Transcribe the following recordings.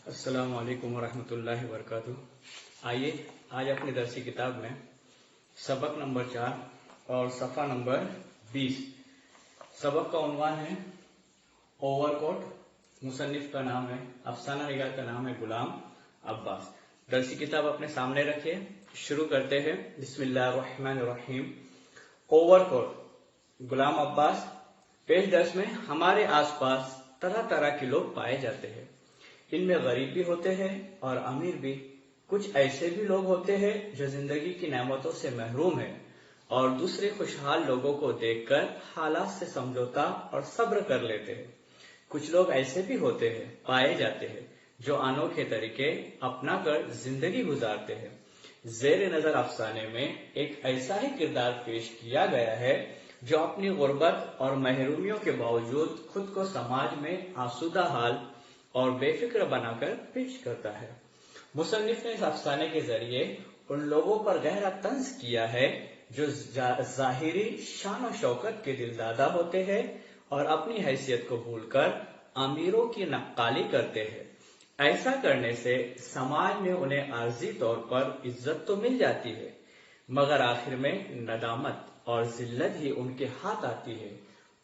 السلام علیکم ورحمۃ اللہ وبرکاتہ۔ آئیے آج اپنی درسی کتاب میں سبق نمبر 4 اور صفحہ نمبر 20۔ سبق کا عنوان ہے اوور کوٹ۔ مصنف کا نام ہے، افسانہ نگار کا نام ہے غلام عباس۔ درسی کتاب اپنے سامنے رکھیے، شروع کرتے ہیں۔ بسم اللہ الرحمن الرحیم۔ اوور کوٹ، غلام عباس۔ پیش درس میں ہمارے آس پاس طرح طرح کے لوگ پائے جاتے ہیں۔ ان میں غریب بھی ہوتے ہیں اور امیر بھی۔ کچھ ایسے بھی لوگ ہوتے ہیں جو زندگی کی نعمتوں سے محروم ہیں اور دوسرے خوشحال لوگوں کو دیکھ کر حالات سے سمجھوتا اور صبر کر لیتے ہیں۔ کچھ لوگ ایسے بھی ہوتے ہیں، پائے جاتے ہیں، جو انوکھے طریقے اپنا کر زندگی گزارتے ہیں۔ زیر نظر افسانے میں ایک ایسا ہی کردار پیش کیا گیا ہے جو اپنی غربت اور محرومیوں کے باوجود خود کو سماج میں آسودہ حال اور بے فکر بنا کر پیش کرتا ہے۔ مصنف نے اس افسانے کے ذریعے ان لوگوں پر گہرا طنز کیا ہے جو ظاہری شان و شوکت کے دلدادہ ہوتے ہیں اور اپنی حیثیت کو بھول کر امیروں کی نقالی کرتے ہیں۔ ایسا کرنے سے سماج میں انہیں عارضی طور پر عزت تو مل جاتی ہے، مگر آخر میں ندامت اور ذلت ہی ان کے ہاتھ آتی ہے۔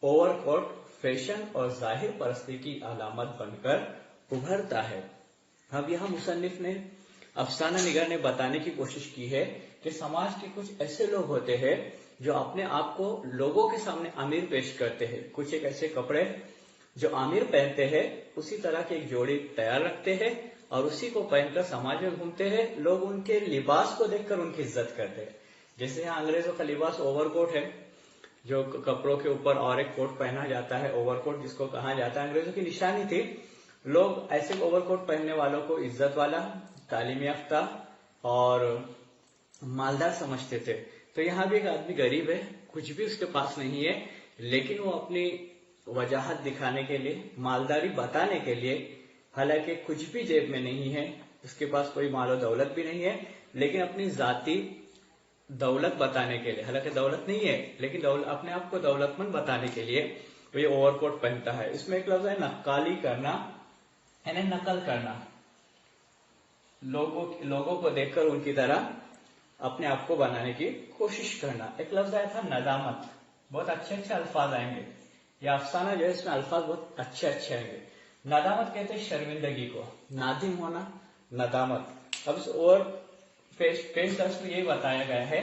اوور کوٹ فیشن اور ظاہر پرستی کی علامت بن کر ابھرتا ہے۔ اب یہاں مصنف نے، افسانہ نگار نے بتانے کی کوشش کی ہے کہ سماج کے کچھ ایسے لوگ ہوتے ہیں جو اپنے آپ کو لوگوں کے سامنے امیر پیش کرتے ہیں۔ کچھ ایک ایسے کپڑے جو امیر پہنتے ہیں، اسی طرح کی ایک جوڑی تیار رکھتے ہیں اور اسی کو پہن کر سماج میں گھومتے ہیں۔ لوگ ان کے لباس کو دیکھ کر ان کی عزت کرتے ہیں۔ جیسے یہاں انگریزوں کا لباس اوور کوٹ ہے، جو کپڑوں کے اوپر اور ایک کوٹ پہنا جاتا ہے، اوور کوٹ جس کو کہا جاتا ہے، انگریزوں کی نشانی تھی۔ لوگ ایسے اوور کوٹ پہننے والوں کو عزت والا، تعلیم یافتہ اور مالدار سمجھتے تھے۔ تو یہاں بھی ایک آدمی غریب ہے، کچھ بھی اس کے پاس نہیں ہے، لیکن وہ اپنی وجاہت دکھانے کے لیے، مالداری بتانے کے لیے، حالانکہ کچھ بھی جیب میں نہیں ہے، اس کے پاس کوئی مال و دولت بھی نہیں ہے، لیکن اپنی ذاتی دولت بتانے کے لیے، حالانکہ دولت نہیں ہے لیکن اپنے آپ کو دولت مند بتانے کے لیے وہ یہ اوور کوٹ پہنتا ہے۔ اس میں ایک لفظ ہے نقالی کرنا، یعنی نقل کرنا، لوگوں کو دیکھ کر ان کی طرح اپنے آپ کو بنانے کی کوشش کرنا۔ ایک لفظ آیا تھا ندامت۔ بہت اچھے اچھے الفاظ آئیں گے، یہ افسانہ جو ہے اس میں الفاظ بہت اچھے اچھے آئیں گے۔ ندامت کہتے ہیں شرمندگی کو، نادم ہونا، ندامت۔ اب اس اور پیش درس میں یہی بتایا گیا ہے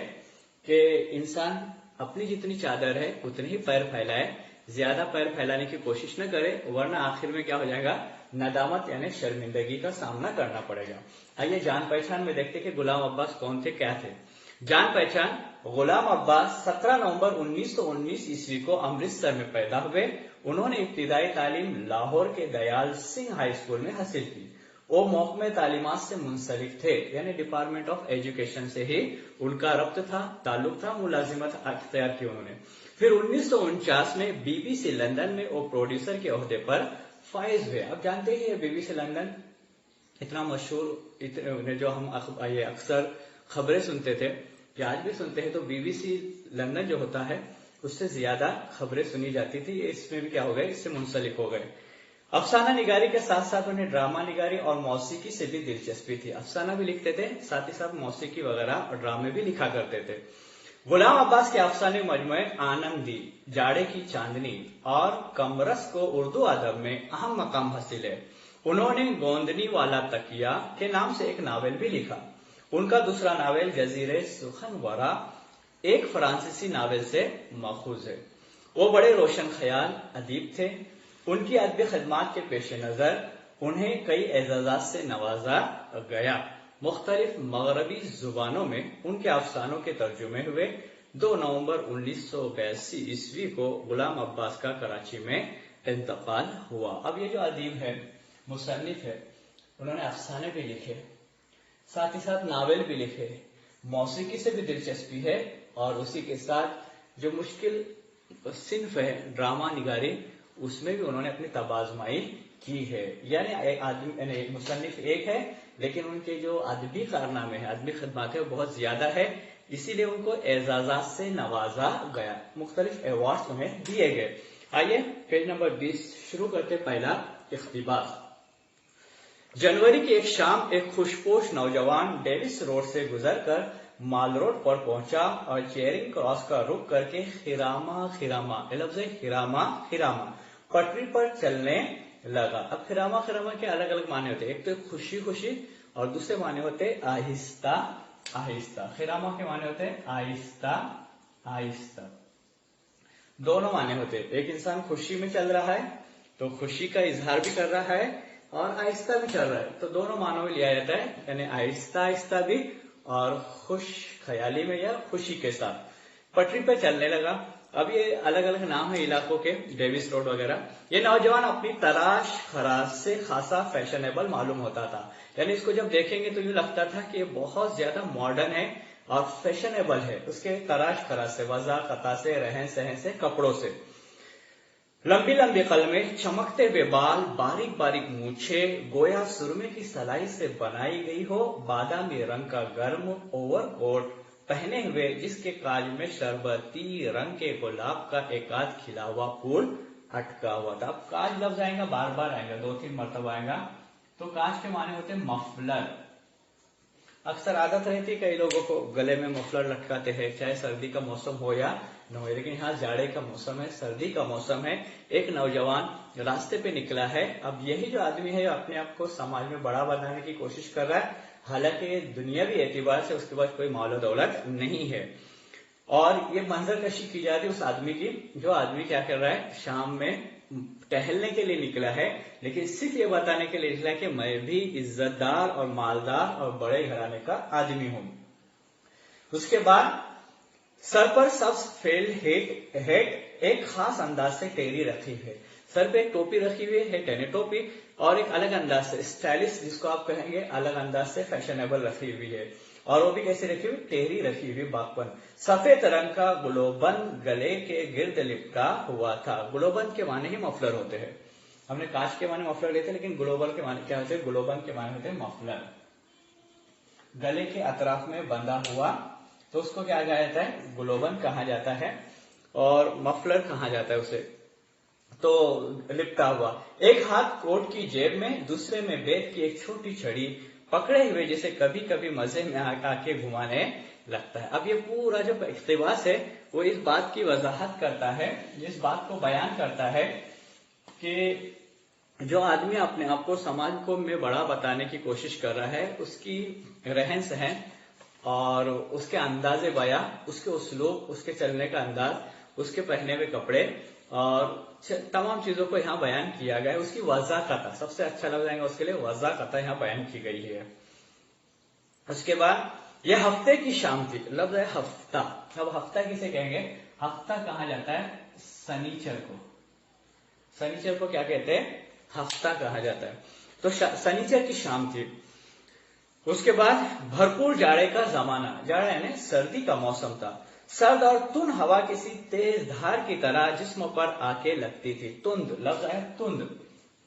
کہ انسان اپنی جتنی چادر ہے اتنی ہی پیر پھیلائے، زیادہ پیر پھیلانے کی کوشش نہ کرے، ورنہ آخر میں کیا ہو جائے گا؟ ندامت یعنی شرمندگی کا سامنا کرنا پڑے گا۔ آئیے جان پہچان میں دیکھتے کہ غلام عباس کون تھے، کیا تھے۔ جان پہچان: غلام عباس 17 نومبر 1919 عیسوی کو امرتسر میں پیدا ہوئے۔ انہوں نے ابتدائی تعلیم لاہور کے دیال سنگھ ہائی اسکول میں حاصل کی۔ وہ محکمہ تعلیمات سے منسلک تھے، یعنی ڈپارٹمنٹ آف ایجوکیشن سے ہی ان کا ربط تھا، تعلق تھا، ملازمت اختیار کی انہوں نے۔ پھر 1949 میں بی بی سی لندن میں وہ پروڈیوسر کے عہدے پر فائز ہوئے۔ اب جانتے ہیں بی بی سی لندن اتنا مشہور، جو ہم یہ اکثر خبریں سنتے تھے کہ آج بھی سنتے ہیں، تو بی بی سی لندن جو ہوتا ہے اس سے زیادہ خبریں سنی جاتی تھی۔ اس میں بھی کیا ہو گئے، اس سے منسلک ہو گئے۔ افسانہ نگاری کے ساتھ ساتھ انہیں ڈرامہ نگاری اور موسیقی سے بھی دلچسپی تھی۔ افسانہ بھی لکھتے تھے، ساتھ ہی ساتھ موسیقی وغیرہ اور ڈرامے بھی لکھا کرتے تھے۔ غلام عباس کے افسانے مجموعے آنندی، جاڑے کی چاندنی اور کمرس کو اردو ادب میں اہم مقام حاصل ہے۔ انہوں نے گوندنی والا تکیہ کے نام سے ایک ناول بھی لکھا۔ ان کا دوسرا ناول جزیرہ سخن ورا ایک فرانسیسی ناول سے ماخوذ ہے۔ وہ بڑے روشن خیال ادیب تھے۔ ان کی ادبی خدمات کے پیش نظر انہیں کئی اعزازات سے نوازا گیا۔ مختلف مغربی زبانوں میں ان کے افسانوں کے ترجمے ہوئے۔ 2 نومبر 1982 عیسوی کو غلام عباس کا کراچی میں انتقال ہوا۔ اب یہ جو ادیب ہے، مصنف ہے، انہوں نے افسانے بھی لکھے، ساتھ ہی ساتھ ناول بھی لکھے، موسیقی سے بھی دلچسپی ہے، اور اسی کے ساتھ جو مشکل صنف ہے ڈرامہ نگاری، اس میں بھی انہوں نے اپنی تبازمائی کی ہے۔ یعنی مصنف ایک ہے لیکن ان کے جو ادبی کارنامے ہیں، ادبی خدمات ہیں، وہ بہت زیادہ ہے، اسی لیے ان کو اعزازات سے نوازا گیا، مختلف ایوارڈز انہیں دیے گئے۔ آئیے پیج نمبر 20 شروع کرتے۔ پہلا اقتباس: जनवरी की एक शाम एक खुशपोश नौजवान डेविस रोड से गुजरकर माल रोड पर पहुंचा और चेरिंग क्रॉस का रुख करके हिरामा खिरामा, लफ्ज है हिरामा खिरामा, पटरी पर चलने लगा। अब खिरामा खिरामा के अलग अलग माने होते हैं, एक तो खुशी खुशी और दूसरे माने होते आहिस्ता आहिस्ता। खिरामा के माने होते आहिस्ता आहिस्ता, दोनों माने होते। एक इंसान खुशी में चल रहा है तो खुशी का इजहार भी कर रहा है और आहिस्ता भी चल रहा है, तो दोनों मानों में लिया जाता है, यानी आहिस्ता आहिस्ता भी और खुश ख्याली में या खुशी के साथ पटरी पर चलने लगा। अब ये अलग अलग नाम है इलाकों के, डेविस रोड वगैरह। ये नौजवान अपनी तराश खराश से खासा फैशनेबल मालूम होता था, यानी इसको जब देखेंगे तो यूं लगता था कि ये बहुत ज्यादा मॉडर्न है और फैशनेबल है, उसके तराश खराश से, वजाकता से, रहन सहन से, कपड़ों से। लंबी लंबी कलमें, चमकते हुए बाल, बारीक बारीक मूछे, गोया सुरमे की सलाई से बनाई गई हो, बादामी रंग का गर्म ओवरकोट पहने हुए जिसके काज में शरबती रंग के गुलाब का एक आध खिला हुआ फूल अटका हुआ था। अब काज लफ्ज आएगा, बार बार आएगा, 2-3 मरतबा आएगा। तो काज के माने होते मफलर। अक्सर आदत रहती है कई लोगों को गले में मफलर लटकाते हैं, चाहे सर्दी का मौसम हो या न हो, लेकिन यहाँ जाड़े का मौसम है, सर्दी का मौसम है। एक नौजवान रास्ते पे निकला है। अब यही जो आदमी है अपने आप को समाज में बड़ा बनाने की कोशिश कर रहा है, हालांकि दुनियावी एतबार से उसके पास कोई माल दौलत नहीं है। और ये मंजर कशी की जा रही है उस आदमी की, जो आदमी क्या कर रहा है, शाम में टहलने के लिए निकला है, लेकिन सिर्फ ये बताने के लिए निकला कि मैं भी इज्जतदार और मालदार और बड़े घराने का आदमी हूं। उसके बाद सर पर सब्ज फेल्ड हेड एक खास अंदाज से टेरी रखी है, सर पे एक टोपी रखी हुई है, टेनी टोपी, और एक अलग अंदाज से स्टाइलिश, जिसको आप कहेंगे अलग अंदाज से फैशनेबल रखी हुई है, और वो भी कैसे रखी हुई, टेरी रखी हुई, बाकपन। सफेद रंग का गुलोबन गले के गिर्द लिपटा हुआ था। गुलोबन के माने ही मफलर होते हैं, हमने कांच के माने मफलर लेते, लेकिन ग्लोबल के माने क्या होते हैं, गुलोबन के माने होते हैं मफलर। गले के अतराफ में बंधा हुआ, तो उसको क्या कहा जाता है, गुलोबन कहा जाता है, और मफलर कहा जाता है उसे। तो लिपटा हुआ, एक हाथ कोट की जेब में, दूसरे में बेत की एक छोटी छड़ी पकड़े हुए, जिसे कभी कभी मजे में आके घुमाने लगता है। अब ये पूरा जो इख्तिबास है वो इस बात की वजाहत करता है, इस बात को बयान करता है कि जो आदमी अपने आप को समाज को में बड़ा बताने की कोशिश कर रहा है, उसकी रहन सहन और उसके अंदाजे बया, उसके उसलूब, उसके चलने का अंदाज, उसके पहने हुए कपड़े और तमाम चीजों को यहाँ बयान किया गया है। उसकी वजाकता, सबसे अच्छा लग जाएगा उसके लिए, वजाकता यहाँ बयान की गई है। उसके बाद यह हफ्ते की शाम थी, लफ्ज है हफ्ता। अब हफ्ता किसे कहेंगे, हफ्ता कहा जाता है शनिचर को, शनिचर को क्या कहते हैं, हफ्ता कहा जाता है। तो शनिचर की शाम थी। उसके बाद भरपूर जाड़े का जमाना, जाड़ा यानी सर्दी का मौसम था। सर्द और तुन हवा किसी तेज धार की तरह जिस्म पर आके लगती थी। तुंद लफ्ज है तुंद,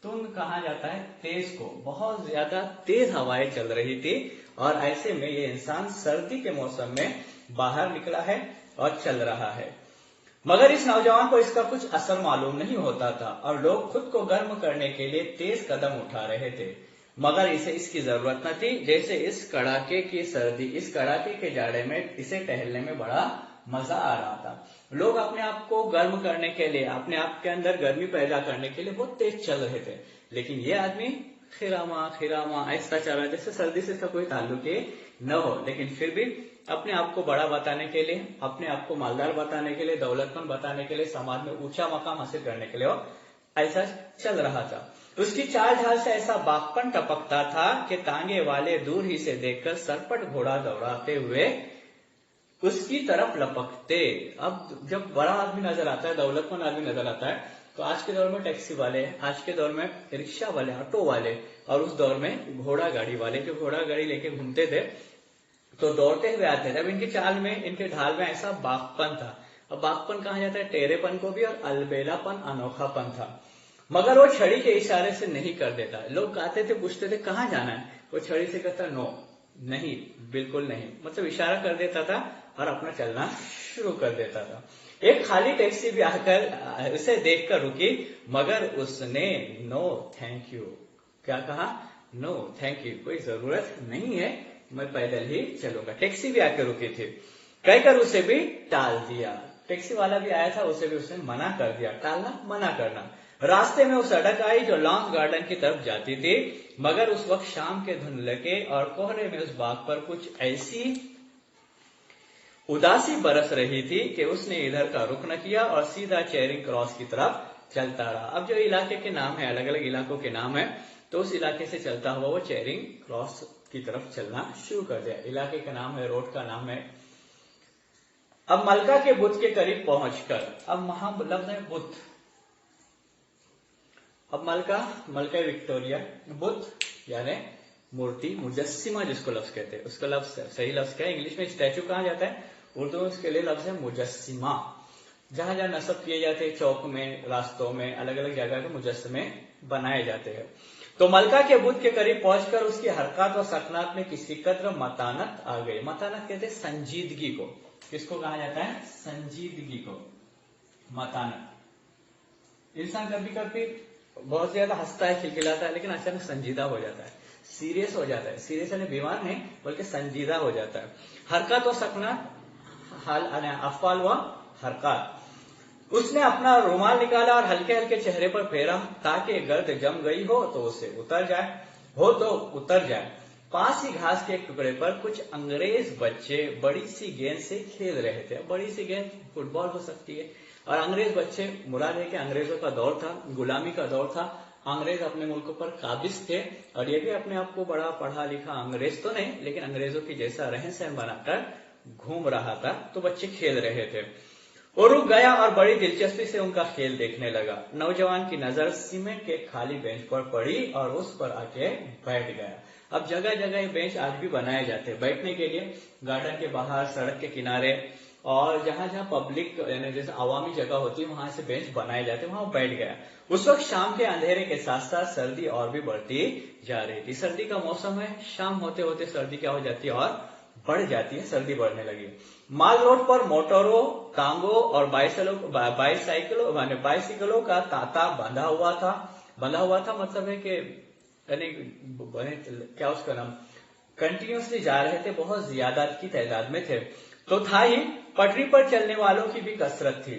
तुंद कहा जाता है तेज को, बहुत ज्यादा तेज हवाएं चल रही थी, और ऐसे में ये इंसान सर्दी के मौसम में बाहर निकला है और चल रहा है। मगर इस नौजवान को इसका कुछ असर मालूम नहीं होता था, और लोग खुद को गर्म करने के लिए तेज कदम उठा रहे थे, मगर इसे इसकी जरूरत न थी। जैसे इस कड़ाके की सर्दी, इस कड़ाके के जाड़े में इसे टहलने में बड़ा मजा आ रहा था। लोग अपने आप को गर्म करने के लिए, अपने आप के अंदर गर्मी पैदा करने के लिए बहुत तेज चल रहे थे, लेकिन ये आदमी खिरामा खिरामा ऐसा चल रहा है जैसे सर्दी से इसका कोई ताल्लुक न हो, लेकिन फिर भी अपने आप को बड़ा बताने के लिए, अपने आप को मालदार बताने के लिए, दौलतमंद बताने के लिए, समाज में ऊंचा मकाम हासिल करने के लिए वो ऐसा चल रहा था। उसकी चाल ढाल से ऐसा बाकपन टपकता था कि तांगे वाले दूर ही से देखकर सरपट घोड़ा दौड़ाते हुए उसकी तरफ लपकते। अब जब बड़ा आदमी नजर आता है, दौलतमंद आदमी नजर आता है, तो आज के दौर में टैक्सी वाले, आज के दौर में रिक्शा वाले, ऑटो वाले, और उस दौर में घोड़ा गाड़ी वाले, जो घोड़ा गाड़ी लेके घूमते थे तो दौड़ते हुए आते थे। अब इनकी चाल में, इनके ढाल में ऐसा बाकपन था। अब बाकपन कहा जाता है टेरेपन को भी, और अलबेलापन, अनोखापन था। मगर वो छड़ी के इशारे से नहीं कर देता। लोग आते थे, पूछते थे कहाँ जाना है, वो छड़ी से कहता नो, नहीं, बिल्कुल नहीं, मतलब इशारा कर देता था और अपना चलना शुरू कर देता था। एक खाली टैक्सी भी आकर उसे देखकर रुकी, मगर उसने नो थैंक यू क्या कहा, नो थैंक यू, कोई जरूरत नहीं है, मैं पैदल ही चलूंगा। टैक्सी भी आकर रुकी थी, कहकर उसे भी टाल दिया। टैक्सी वाला भी आया था, उसे भी उसने मना कर दिया। टालना मना करना। रास्ते में वो सड़क आई जो लॉन्स गार्डन की तरफ जाती थी, मगर उस वक्त शाम के धुंधलके और कोहरे में उस बाग पर कुछ ऐसी उदासी बरस रही थी कि उसने इधर का रुख न किया और सीधा चेरिंग क्रॉस की तरफ चलता रहा। अब जो इलाके के नाम है, अलग अलग इलाकों के नाम है, तो उस इलाके से चलता हुआ वो चेरिंग क्रॉस की तरफ चलना शुरू कर दिया। इलाके का नाम है, रोड का नाम है। अब मलका के बुत के करीब पहुंचकर, अब वहां लफ्ज है बुत, अब मलका विक्टोरिया, बुत यानी मूर्ति, मुजस्सिमा जिसको लफ्ज कहते हैं, उसका लफ्ज सही लफ्ज क्या है? इंग्लिश में स्टैचू कहा जाता है, उर्दू में उसके लिए लफ्ज है मुजस्सिमा। जहां जहां नस्ब किए जाते हैं, चौक में, रास्तों में, अलग अलग जगह के मुजस्समे बनाए जाते हैं। तो मलका के बुत के करीब पहुंचकर उसकी हरकत और सकनात में किसी कदर मतानत आ गई। मतानत कहते हैं संजीदगी को। किसको कहा जाता है? संजीदगी को मतानत। इंसान कभी कभी बहुत ज्यादा हंसता है, खिलखिलाता है, लेकिन अचानक संजीदा हो जाता है, सीरियस हो जाता है। सीरियस यानी बीमार नहीं, बल्कि संजीदा हो जाता है। हरकत और सकनात, अफआल व हरकत। उसने अपना रुमाल निकाला और हल्के हल्के चेहरे पर फेरा ताकि गर्द जम गई हो तो उसे उतर जाए। पास ही घास के एक टुकड़े पर कुछ अंग्रेज बच्चे बड़ी सी गेंद से खेल रहे थे। बड़ी सी गेंद फुटबॉल हो सकती है, और अंग्रेज बच्चे, मुराद है कि अंग्रेजों का दौर था, गुलामी का दौर था। अंग्रेज अपने मुल्क पर काबिज थे, और ये भी अपने आप को बड़ा पढ़ा लिखा अंग्रेज तो नहीं, लेकिन अंग्रेजों की जैसा रहन सहन बनाकर घूम रहा था। तो बच्चे खेल रहे थे। वो रुक गया और बड़ी दिलचस्पी से उनका खेल देखने लगा। नौजवान की नजर सीमेंट के खाली बेंच पर पड़ी और उस पर आके बैठ गया। अब जगह जगह बेंच आज भी बनाए जाते हैं बैठने के लिए, गार्डन के बाहर, सड़क के किनारे, और जहां जहां पब्लिक यानी जैसे आवामी जगह होती है, वहां से बेंच बनाए जाते हैं, वहां बैठ गया। उस वक्त शाम के अंधेरे के साथ साथ सर्दी और भी बढ़ती जा रही थी। सर्दी का मौसम है, शाम होते होते सर्दी क्या हो जाती है? और बढ़ जाती है, सर्दी बढ़ने लगी। माल रोड पर मोटरों, टांगों और बाइसिकलों का तांता बंधा हुआ था मतलब है कि यानी क्या उसका नाम, कंटिन्यूसली जा रहे थे, बहुत ज्यादा की तादाद में थे। तो था ही, पटरी पर चलने वालों की भी कसरत थी।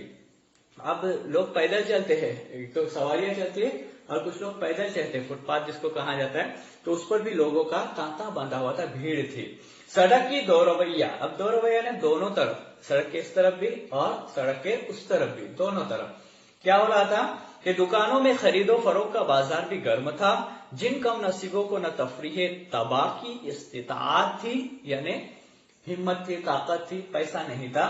अब लोग पैदल चलते हैं, तो सवारियां चलती है और कुछ लोग पैदल चलते हैं, फुटपाथ जिसको कहा जाता है, तो उस पर भी लोगों का तांता बंधा हुआ था, भीड़ थी। सड़क की दो रवैया, अब दो रवैया ने दोनों तरफ, सड़क के इस तरफ भी और सड़क के उस तरफ भी, दोनों तरफ क्या हो रहा था कि दुकानों में खरीदो फरोख्त का बाजार भी गर्म था। जिन कम नसीबों को न तफरीह तबाह की इस्तिताअत थी, यानी हिम्मत थी, ताकत थी, पैसा नहीं था,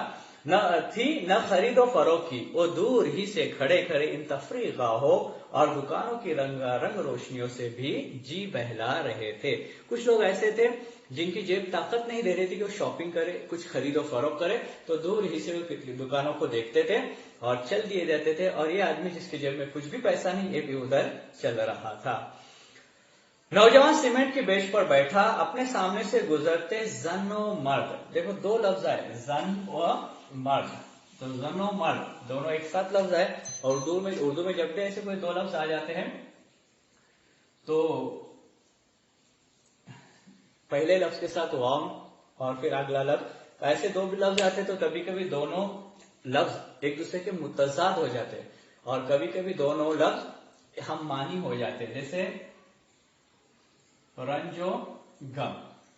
न खरीदो फरोख्त की, वो दूर ही से खड़े खड़े इन तफरीह गाहों और दुकानों की रंगारंग रोशनियों से भी जी बहला रहे थे। कुछ लोग ऐसे थे जिनकी जेब ताकत नहीं दे रही थी कि वो शॉपिंग करे, कुछ खरीदो फरोख्त करे, तो दूर ही से दुकानों को देखते थे और चल दिए जाते थे। और ये आदमी जिसकी जेब में कुछ भी पैसा नहीं, ये भी उधर चल रहा था। नौजवान सीमेंट की बेंच पर बैठा, अपने सामने से गुजरते जनो मर्द, देखो दो लफ्ज आए, जन व मर्द, तो जनो मर्द दोनों एक साथ लफ्ज है। और उर्दू में जब भी ऐसे कोई दो लफ्ज आ जाते हैं, तो पहले लफ्ज के साथ वाम और फिर अगला लफ्ज, ऐसे दो भी लफ्ज आते तो कभी कभी दोनों लफ्ज एक दूसरे के मुतजाद हो जाते, और कभी कभी दोनों लफ्ज हम मानी हो जाते। जैसे रंजो गम,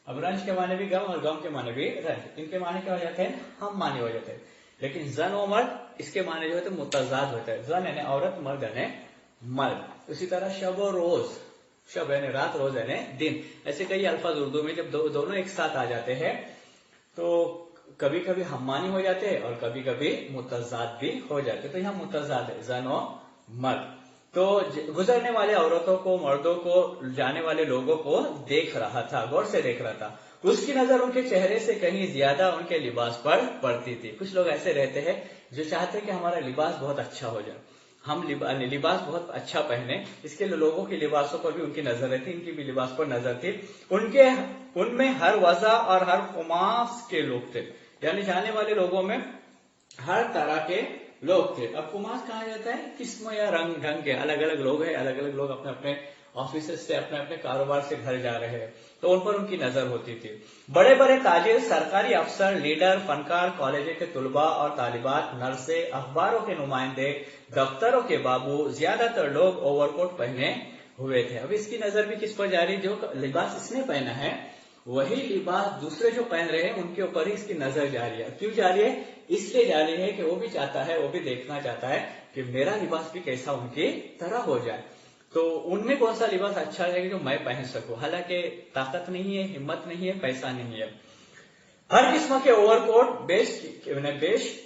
अब रंज के माने भी गम और गम के माने भी रंज, इनके माने क्या हो जाते हैं? हम माने हो जाते हैं। लेकिन जन और मर्द, इसके माने जो होते हैं मुतजाद होते हैं। जन यानी औरत, मर्द यानी मर्द। उसी तरह शब और रोज, शब यानी रात, रोज यानी दिन। ऐसे कई अल्फाज उर्दू में जब दोनों एक साथ आ जाते हैं तो कभी कभी हम मानी हो जाते हैं और कभी कभी मुतजाद भी हो जाते। तो यहाँ मुतजाद है, जन और मर्द। तो गुजरने वाले औरतों को, मर्दों को, जाने वाले लोगों को देख रहा था, गौर से देख रहा था। उसकी नजर उनके चेहरे से कहीं ज्यादा उनके लिबास पर पड़ती थी। कुछ लोग ऐसे रहते हैं जो चाहते हैं कि हमारा लिबास बहुत अच्छा हो जाए, हम लिबास बहुत अच्छा पहने, इसके लिए लोगों के लिबासों पर भी उनकी नजर रहती, इनकी भी लिबास पर नजर थी। उनमें हर वजह और हर कुमास के लोग थे, यानी जाने वाले लोगों में हर तरह के लोग थे। अब कुमास कहा जाता है किस्म या रंग ढंग के, अलग अलग लोग हैं, अलग अलग लोग अपने अपने ऑफिस से अपने अपने कारोबार से घर जा रहे हैं, तो उन पर उनकी नजर होती थी। बड़े बड़े ताजिर, सरकारी अफसर, लीडर, फनकार, कॉलेज के तुलबा और तालिबात, नर्से, अखबारों के नुमाइंदे, दफ्तरों के बाबू, ज्यादातर लोग ओवरकोट पहने हुए थे। अब इसकी नजर भी किस पर जा रही? जो लिबास इसने पहना है वही लिबास दूसरे जो पहन रहे हैं उनके ऊपर ही इसकी नजर जा रही है। क्यों जा रही है? इसलिए जा रही है कि वो भी चाहता है, वो भी देखना चाहता है कि मेरा लिबास भी कैसा उनकी तरह हो जाए। तो उनमें कौन सा लिबास अच्छा है जो मैं पहन सकूं। हालांकि ताकत नहीं है, हिम्मत नहीं है, पैसा नहीं है। हर किस्म के ओवरकोट, बेश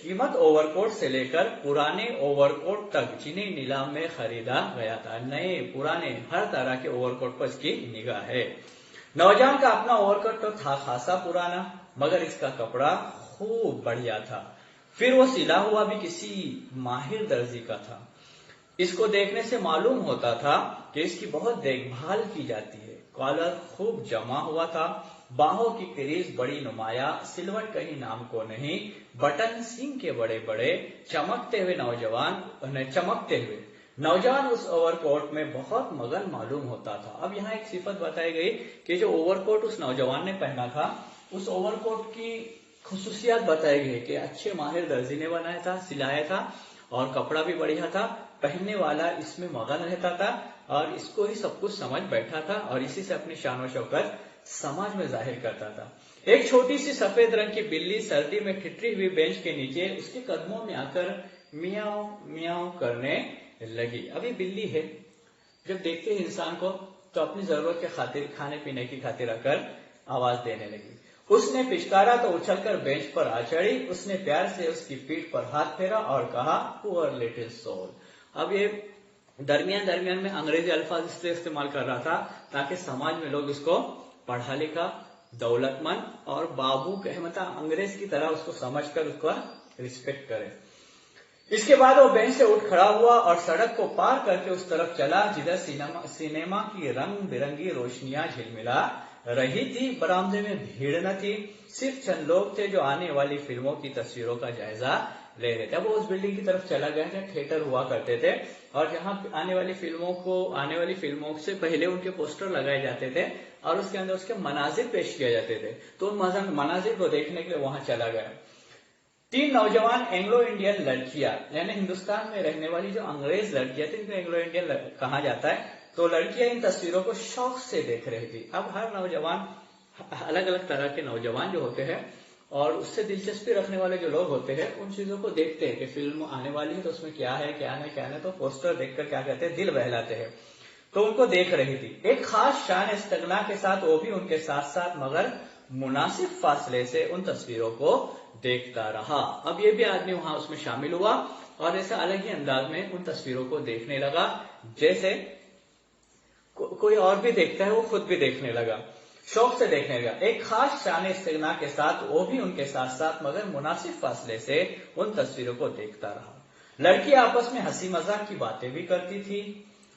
कीमत ओवरकोट से लेकर पुराने ओवरकोट तक जिन्हें नीलाम में खरीदा गया था, नए पुराने हर तरह के ओवरकोट पर इसकी निगाह है। नौजवान का अपना ओवरकोट तो था खासा पुराना, मगर इसका कपड़ा खूब बढ़िया था। फिर वो सिला हुआ भी किसी माहिर दर्जी का था। इसको देखने से मालूम होता था कि इसकी बहुत देखभाल की जाती है। कॉलर खूब जमा हुआ था, बाहों की क्रीज बड़ी नुमाया, सिलवट कहीं नाम को नहीं, बटन सींग के बड़े बड़े, चमकते हुए नौजवान उस ओवरकोट में बहुत मगन मालूम होता था। अब यहाँ एक सिफत बताई गई कि जो ओवरकोट उस नौजवान ने पहना था, उस ओवरकोट की खुसूसियात बताई गई कि अच्छे माहिर दर्जी ने बनाया था, सिलाया था और कपड़ा भी बढ़िया था। पहनने वाला इसमें मगन रहता था और इसको ही सब कुछ समझ बैठा था और इसी से अपनी शान और शौकत समाज में जाहिर करता था। एक छोटी सी सफेद रंग की बिल्ली सर्दी में ठिठरी हुई बेंच के नीचे उसके कदमों में आकर मियाओ मियाओ करने लगी। अभी बिल्ली है, जब देखते हैं इंसान को तो अपनी जरूरत के खातिर, खाने पीने की खातिर आकर आवाज देने लगी। उसने पिचकारा तो उछलकर बेंच पर आ चढ़ी। उसने प्यार से उसकी पीठ पर हाथ फेरा और कहा, पुअर लिटिल सोल। अब ये दरमियान में अंग्रेजी अल्फाज इसलिए इस्तेमाल कर रहा था ताकि समाज में लोग इसको पढ़ा लिखा, दौलतमंद और बाबू कहमता अंग्रेज की तरह उसको समझकर उसका रिस्पेक्ट करे। इसके बाद वो बेंच से उठ खड़ा हुआ और सड़क को पार करके उस तरफ चला जिधर सिनेमा की रंग बिरंगी रोशनियां झिलमिला रही थी। बरामदे में भीड़ न थी, सिर्फ चंद लोग थे जो आने वाली फिल्मों की तस्वीरों का जायजा ले रहे थे। अब वो उस बिल्डिंग की तरफ चला गया जहाँ थिएटर हुआ करते थे और जहाँ आने वाली फिल्मों से पहले उनके पोस्टर लगाए जाते थे और उसके अंदर उसके मनाजिर पेश किए जाते थे। तो उन मनाजिर को देखने के लिए वहां चला गया। 3 नौजवान एंग्लो इंडियन लड़कियां, यानी हिंदुस्तान में रहने वाली जो अंग्रेज लड़कियां थी, इनको एंग्लो इंडियन कहा जाता है। तो लड़कियां इन तस्वीरों को शौक से देख रही थी। अब हर नौजवान, अलग अलग तरह के नौजवान जो होते हैं और उससे दिलचस्पी रखने वाले जो लोग होते हैं, उन चीजों को देखते हैं कि फिल्म आने वाली है तो उसमें क्या है क्या नहीं, तो पोस्टर देखकर क्या कहते हैं, दिल बहलाते हैं। तो उनको देख रही थी। एक खास शान इस्तगना के साथ वो भी उनके साथ साथ मगर मुनासिब फासले से उन तस्वीरों को देखता रहा। अब ये भी आदमी वहां उसमें शामिल हुआ और ऐसा अलग ही अंदाज में उन तस्वीरों को देखने लगा, जैसे कोई और भी देखता है वो खुद भी देखने लगा, शौक से देखने लगा। एक खास शान इस्तगना के साथ वो भी उनके साथ साथ मगर मुनासिब फासले से उन तस्वीरों को देखता रहा। लड़की आपस में हंसी मजाक की बातें भी करती थी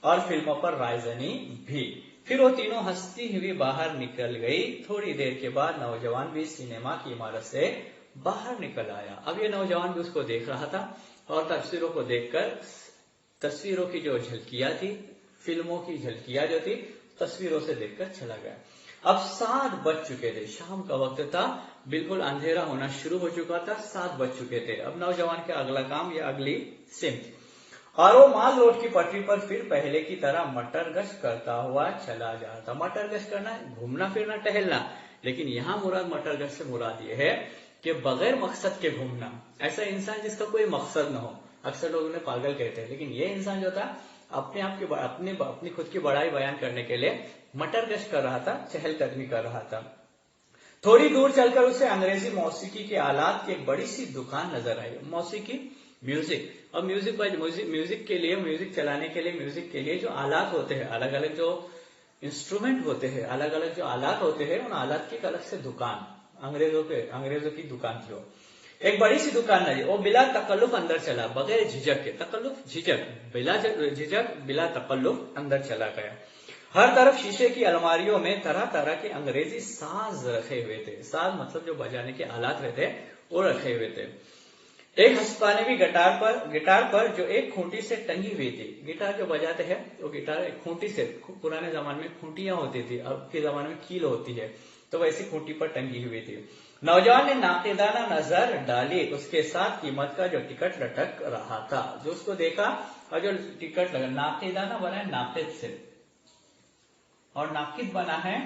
और फिल्मों पर रायजनी भी। फिर वो तीनों हंसती हुई बाहर निकल गई। थोड़ी देर के बाद नौजवान भी सिनेमा की इमारत से बाहर निकल आया। अब ये नौजवान भी उसको देख रहा था और तस्वीरों को देखकर, तस्वीरों की जो झलकियां थी, फिल्मों की झलकियां जो थी, तस्वीरों से देखकर चला गया। अब 7 बज चुके थे, शाम का वक्त था, बिल्कुल अंधेरा होना शुरू हो चुका था, 7 बज चुके थे। अब नौजवान का अगला काम या अगली सिमत, और वो माल रोड की पटरी पर फिर पहले की तरह मटर गश्त करता हुआ चला जा रहा था। मटर गश्त करना, घूमना फिरना, टहलना, लेकिन यहाँ मुराद मटर गश्त से मुराद ये है कि बगैर मकसद के घूमना। ऐसा इंसान जिसका कोई मकसद न हो, अक्सर लोग उन्हें पागल कहते हैं, लेकिन ये इंसान जो था अपने आप की अपनी खुद की बड़ाई बयान करने के लिए मटर गश्त कर रहा था, चहलकदमी कर रहा था। थोड़ी दूर चलकर उसे अंग्रेजी मौसीकी के आलात की एक बड़ी सी दुकान नजर आई। मौसीकी, म्यूजिक, और म्यूजिक के लिए, म्यूजिक चलाने के लिए, म्यूजिक के लिए जो आलात होते हैं, अलग अलग जो इंस्ट्रूमेंट होते हैं, अलग अलग जो आलात होते हैं, उन आलात की अलग से दुकान, अंग्रेजों की दुकान थी। एक बड़ी सी दुकान नजर, वो बिला तकल्लुफ अंदर चला, बगैर झिझक के, तकल्लुफ झिझक, बिला झिझक बिला तकल्लुफ अंदर चला गया। हर तरफ शीशे की अलमारियों में तरह तरह के अंग्रेजी साज रखे हुए थे। साज मतलब जो बजाने के आलात रहते वो रखे हुए थे। एक हस्पानेवी गिटार पर जो एक खूंटी से टंगी हुई थी। गिटार जो बजाते हैं वो गिटार एक खूंटी से, पुराने जमाने में खूंटियां होती थी, अब के जमाने में कील होती है, तो वैसी खूंटी पर टंगी हुई थी। नौजवान ने नाकेदाना नजर डाली, उसके साथ कीमत का जो टिकट लटक रहा था। जो उसको देखा और जो टिकट लगा, नाकेदाना बना है नाकिद से और नाकिद बना है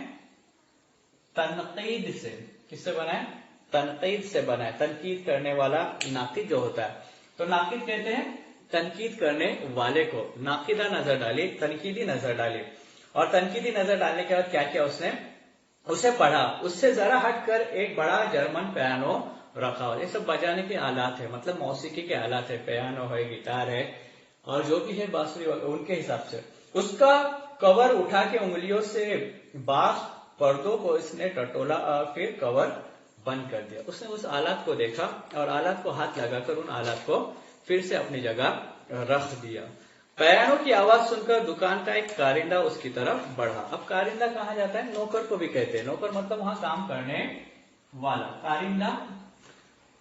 तनकीद से। किससे बना है? तनकीद से बना है। तनकीद करने वाला नाकिद जो होता है, तो नाकिद कहते हैं तनकीद करने वाले को। नाकिदा नजर डाली, तनकीदी नजर डाली, और तनकीदी नजर डालने के बाद क्या किया उसने? उसे पढ़ा। उससे जरा हटकर एक बड़ा जर्मन पियानो रखा हुआ। ये सब बजाने के आलात है, मतलब मौसीकी के आलात है, पियानो है, गिटार है और जो भी है बांसुरी, उनके हिसाब से। उसका कवर उठा के उंगलियों से बांस पर्दों को इसने टटोला और फिर कवर बंद कर दिया। उसने उस आलात को देखा और आलात को हाथ लगाकर उन आलात को फिर से अपनी जगह रख दिया। पियानो की आवाज सुनकर दुकान का एक कारिंदा उसकी तरफ बढ़ा। अब कारिंदा कहा जाता है? नौकर को भी कहते हैं। नौकर मतलब वहां काम करने वाला, कारिंदा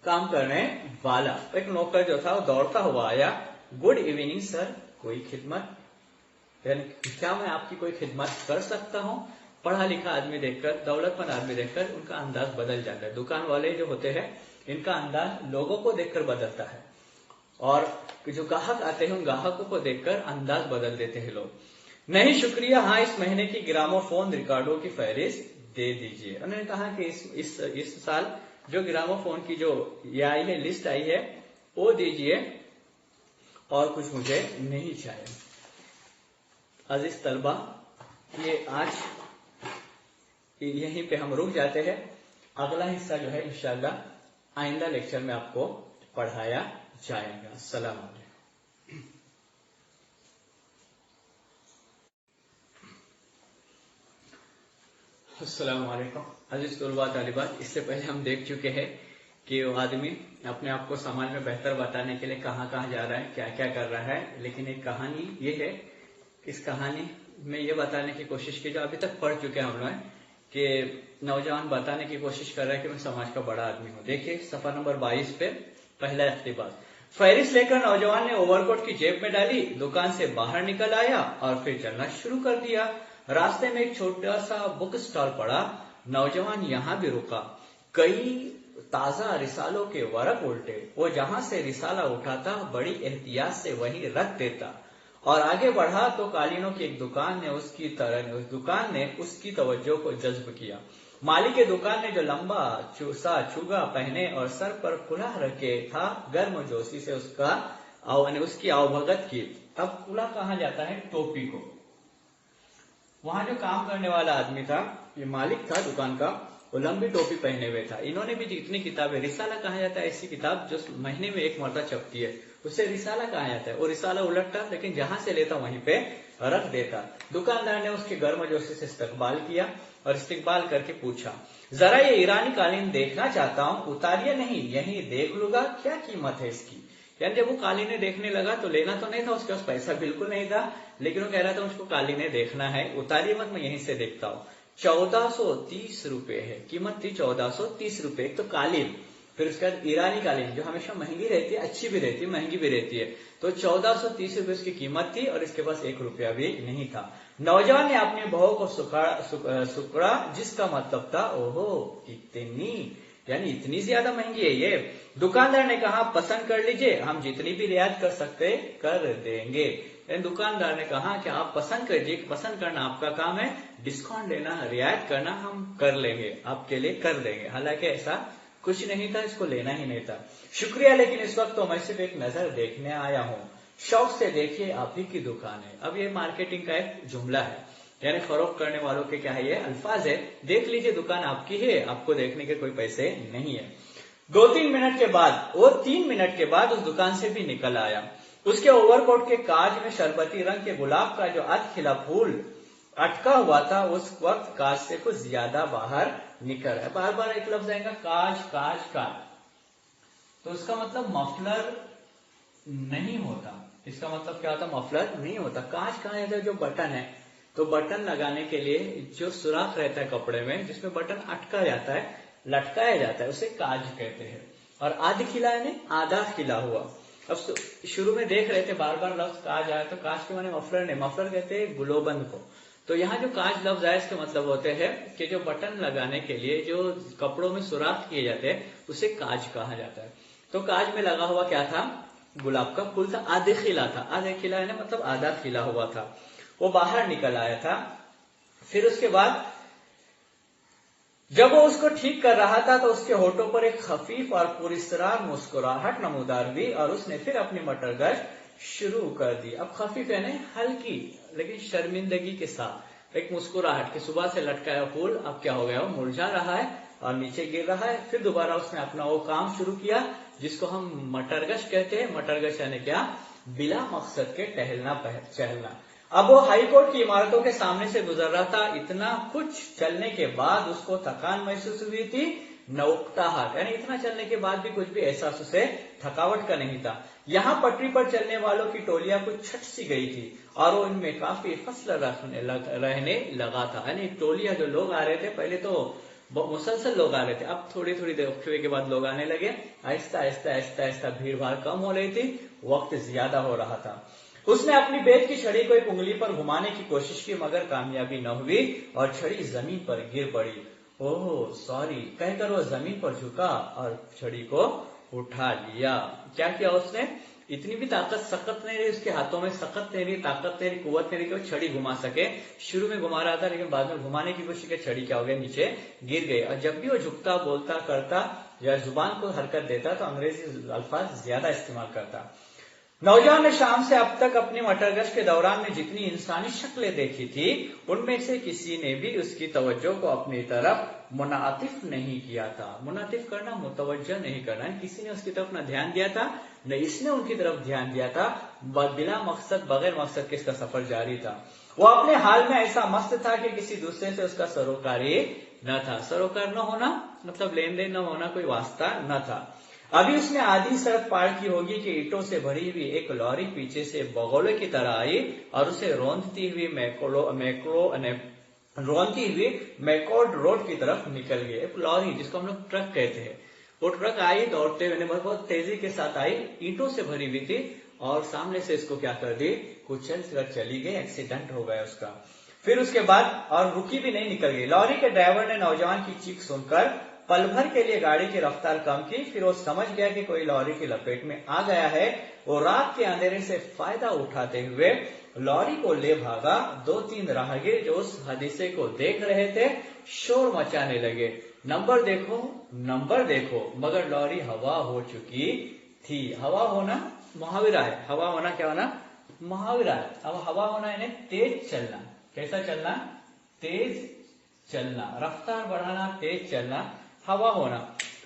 काम करने वाला। एक नौकर जो था वो दौड़ता हुआ आया। गुड इवनिंग सर, कोई खिदमत, यानी क्या मैं आपकी कोई खिदमत कर सकता हूँ? पढ़ा लिखा आदमी देखकर, दौलतमंद आदमी देखकर उनका अंदाज बदल जाता है। दुकान वाले जो होते हैं इनका अंदाज लोगों को देखकर बदलता है, और जो ग्राहक आते हैं उन ग्राहकों को देखकर अंदाज बदल देते हैं लोग। नहीं शुक्रिया, हाँ इस महीने की ग्रामोफोन रिकॉर्डों की फहरिस्त दे दीजिए। उन्होंने कहा कि इस साल जो ग्रामोफोन की जो ये आई है, लिस्ट आई है, वो दीजिए, और कुछ मुझे नहीं चाहिए। अजीज तलबा, ये आज यहीं पे हम रुक जाते हैं। अगला हिस्सा जो है इंशाअल्लाह आइंदा लेक्चर में आपको पढ़ाया जाएगा। अस्सलाम वालेकुम। अस्सलाम वालेकुम अजीज तलबा तालिबात। इससे पहले हम देख चुके हैं कि वो आदमी अपने आप को समाज में बेहतर बताने के लिए कहाँ कहाँ जा रहा है, क्या क्या कर रहा है। लेकिन एक कहानी ये है, इस कहानी में ये बताने की कोशिश की जो अभी तक पढ़ चुके हैं हम लोग, कि नौजवान बताने की कोशिश कर रहा है कि मैं समाज का बड़ा आदमी हूँ। देखिए सफा नंबर 22 पे पहला इख्तिबार। फहरिस्त लेकर नौजवान ने ओवरकोट की जेब में डाली, दुकान से बाहर निकल आया और फिर चलना शुरू कर दिया। रास्ते में एक छोटा सा बुक स्टॉल पड़ा। नौजवान यहाँ भी रुका। कई ताजा रिसालों के वरक उल्टे। वो जहां से रिसाला उठाता बड़ी एहतियात से वहीं रख देता, और आगे बढ़ा तो कालीनों की एक दुकान ने उसकी तवज्जो को जज्ब किया। मालिक के दुकान ने जो लंबा चूगा पहने और सर पर कुल्हा रखे था, गर्म जोशी से उसकी आवभगत की। अब कुल्हा कहा जाता है टोपी को। वहां जो काम करने वाला आदमी था, ये मालिक था दुकान का, वो लंबी टोपी पहने हुए था। इन्होंने भी जितनी किताबें, रिसाला कहा जाता है ऐसी किताब जो महीने में एक मरतबा छपती है, उसे रिसाला कहा जाता है। वो रिसाला उलटता, लेकिन जहां से लेता वहीं पे रख देता। दुकानदार ने उसके गर्मजोशी से इस्तकबाल किया और इस्तकबाल करके पूछा, जरा ये ईरानी कालीन देखना चाहता हूँ, उतारिए नहीं, यही देख लूंगा, क्या कीमत है इसकी? यानी जब वो कालीने देखने लगा तो लेना तो नहीं था, उसके पास पैसा बिल्कुल नहीं था, लेकिन वो कह रहा था मुझको कालीने देखना है, उतारिए मत, मैं यहीं से देखता हूँ। 1430 रुपए है कीमत थी, 1430 रुपए। एक तो कालीन, फिर उसके बाद ईरानी कालीन जो हमेशा महंगी रहती है, अच्छी भी रहती है, महंगी भी रहती है, तो 1430 रुपए उसकी कीमत थी और इसके पास 1 रुपया भी नहीं था। नौजवान ने अपनी बहू को सुकड़ा, जिसका मतलब था ओहो इतनी, यानी इतनी ज्यादा महंगी है ये। दुकानदार ने कहा पसंद कर लीजिए, हम जितनी भी रियायत कर सकते कर देंगे। दुकानदार ने कहा कि आप पसंद करिए, पसंद करना आपका काम है, डिस्काउंट लेना, रियायत करना हम कर लेंगे, आपके लिए कर देंगे। हालांकि ऐसा कुछ नहीं था, इसको लेना ही नहीं था। शुक्रिया, लेकिन इस वक्त तो मैं सिर्फ एक नजर देखने आया हूँ। शौक से देखिए, आप ही की दुकान है। अब ये मार्केटिंग का एक जुमला है, यानी फरोख्त करने वालों के क्या है, ये अल्फाज है। देख लीजिए दुकान आपकी है, आपको देखने के कोई पैसे नहीं है। 2-3 मिनट के बाद, वो 3 मिनट के बाद उस दुकान से भी निकल आया। उसके ओवरकोट के काज में शरबती रंग के गुलाब का जो अधखिला फूल अटका हुआ था, उस वक्त काज से कुछ ज्यादा बाहर निकल रहा है। बार बार एक लफ्ज आएगा, काज काज काज, तो इसका मतलब मफलर नहीं होता। इसका मतलब क्या होता? मफलर नहीं होता। काज कहा जाता है जो बटन है, तो बटन लगाने के लिए जो सुराख रहता है कपड़े में, जिसमें बटन अटका जाता है, लटकाया जाता है, उसे काज कहते हैं। और आधि खिला यानी आधा खिला हुआ। अब शुरू में देख रहे थे बार बार लफ्ज काज आया, तो काज के माने मफलर नहीं, मफलर कहते हैं गुलोबंद को। तो यहाँ जो काज लफ्ज आया इसके मतलब होते हैं कि जो बटन लगाने के लिए जो कपड़ों में सुराख किए जाते हैं उसे काज कहा जाता है। तो काज में लगा हुआ क्या था, गुलाब का फूल था, आधे खिला था। आधे खिला यानी मतलब आधा खिला हुआ था, वो बाहर निकल आया था। फिर उसके बाद जब वो उसको ठीक कर रहा था तो उसके होठों पर एक खफीफ और पुरस्रार मुस्कुराहट नमूदार हुई और उसने फिर अपनी मटर गश्त शुरू कर दी। अब खफीफ यानी हल्की लेकिन शर्मिंदगी के साथ एक मुस्कुराहट के सुबह से लटकाया फूल अब क्या हो गया, वो मुरझा रहा है और नीचे गिर रहा है। फिर दोबारा उसने अपना वो काम शुरू किया जिसको हम मटरगश कहते हैं। मटरगश यानी क्या, बिला मकसद के टहलना चहलना। अब वो हाई कोर्ट की इमारतों के सामने से गुजर रहा था। इतना कुछ चलने के बाद उसको थकान महसूस हुई थी, नौकताहट यानी इतना चलने के बाद भी कुछ भी एहसास उसे थकावट का नहीं था। यहाँ पटरी पर चलने वालों की टोलियां कुछ छट सी गई थी और वो इनमें काफी फसल रहने लगा था। यानी टोलियां जो लोग आ रहे थे, पहले तो मुसलसल लोग आ रहे थे, अब थोड़ी थोड़ी देर के बाद लोग आने लगे। आहिस्ता आहिस्ता आहिस्ता आहिस्ता भीड़ भाड़ कम हो रही थी, वक्त ज्यादा हो रहा था। उसने अपनी बेत की छड़ी को एक उंगली पर घुमाने की कोशिश की मगर कामयाबी न हुई और छड़ी जमीन पर गिर पड़ी। ओह सॉरी कहकर वो जमीन पर झुका और छड़ी को उठा लिया। क्या किया उसने, इतनी भी ताकत सख्त नहीं रही उसके हाथों में, सख्त नहीं रही, ताकत नहीं रही, कुव्वत नहीं रही कि वो छड़ी घुमा सके। शुरू में घुमा रहा था लेकिन बाद में घुमाने की कोशिश की, छड़ी क्या हो गया, नीचे गिर गई। और जब भी वो झुकता, बोलता, करता या जुबान को हरकत देता तो अंग्रेजी अल्फाज ज्यादा इस्तेमाल करता। नौजवान ने शाम से अब तक अपनी मटरगश्त के दौरान में जितनी इंसानी शक्लें देखी थी उनमें से किसी ने भी उसकी तवज्जो को अपनी तरफ मुनातिफ नहीं किया था। मुनातिफ करना, मुतवज्जो नहीं करना, किसी ने उसकी तरफ न ध्यान दिया था न इसने उनकी तरफ ध्यान दिया था। बिला मकसद, बगैर मकसद के इसका सफर जारी था। वो अपने हाल में ऐसा मस्त था कि किसी दूसरे से उसका सरोकारी न था। सरोकार न होना मतलब लेन देन न होना, कोई वास्ता न था। अभी उसने आधी सड़क पार की होगी कि ईंटों से भरी हुई एक लॉरी पीछे से बगोले की तरह आई और उसे रोंदती हुई मैकॉर्ड रोड की तरफ निकल गई। एक लॉरी जिसको हम लोग ट्रक कहते हैं, वो ट्रक आई दौड़ते हुए, बहुत तेजी के साथ आई, ईंटों से भरी हुई थी और सामने से इसको क्या कर दी, कुचल कर चली गई, एक्सीडेंट हो गया उसका। फिर उसके बाद और रुकी भी नहीं, निकल गई। लॉरी के ड्राइवर ने नौजवान की चीख सुनकर पल भर के लिए गाड़ी की रफ्तार कम की। फिर वो समझ गया कि कोई लॉरी की लपेट में आ गया है। वो रात के अंधेरे से फायदा उठाते हुए लॉरी को ले भागा। 2-3 राहगीर जो उस हादसे को देख रहे थे शोर मचाने लगे, नंबर देखो नंबर देखो, मगर लॉरी हवा हो चुकी थी। हवा होना मुहावरा है, हवा होना क्या होना, मुहावरा है। अब हवा होना यानी तेज चलना। कैसा चलना, तेज चलना, रफ्तार बढ़ाना, तेज चलना, हवा होना।